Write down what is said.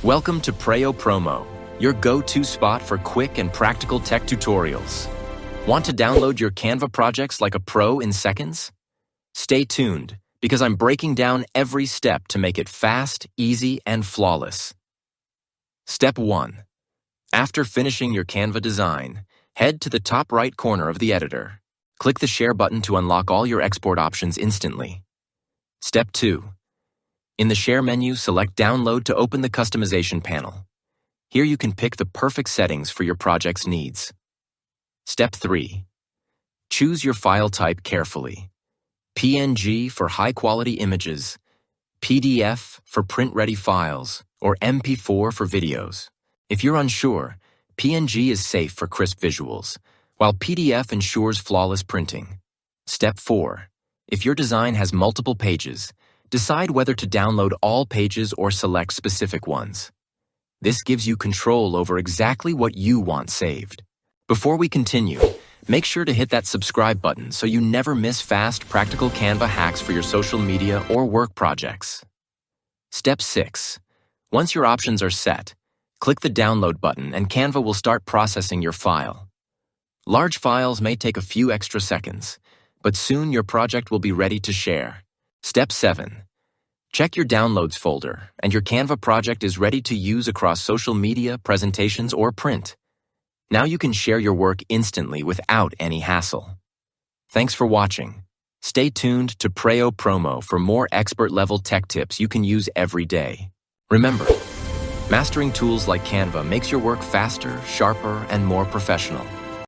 Welcome to Preyo Promo, your go-to spot for quick and practical tech tutorials. Want to download your Canva projects like a pro in seconds? Stay tuned, because I'm breaking down every step to make it fast, easy, and flawless. Step 1. After finishing your Canva design, head to the top right corner of the editor. Click the Share button to unlock all your export options instantly. Step 2. In the Share menu, select Download to open the customization panel. Here you can pick the perfect settings for your project's needs. Step 3. Choose your file type carefully. PNG for high-quality images, PDF for print-ready files, or MP4 for videos. If you're unsure, PNG is safe for crisp visuals, while PDF ensures flawless printing. Step 4. If your design has multiple pages, decide whether to download all pages or select specific ones. This gives you control over exactly what you want saved. Before we continue, make sure to hit that subscribe button so you never miss fast, practical Canva hacks for your social media or work projects. Step 6. Once your options are set, click the Download button and Canva will start processing your file. Large files may take a few extra seconds, but soon your project will be ready to share. Step 7. Check your Downloads folder, and your Canva project is ready to use across social media, presentations, or print. Now you can share your work instantly without any hassle. Thanks for watching. Stay tuned to Preyo Promo for more expert-level tech tips you can use every day. Remember, mastering tools like Canva makes your work faster, sharper, and more professional.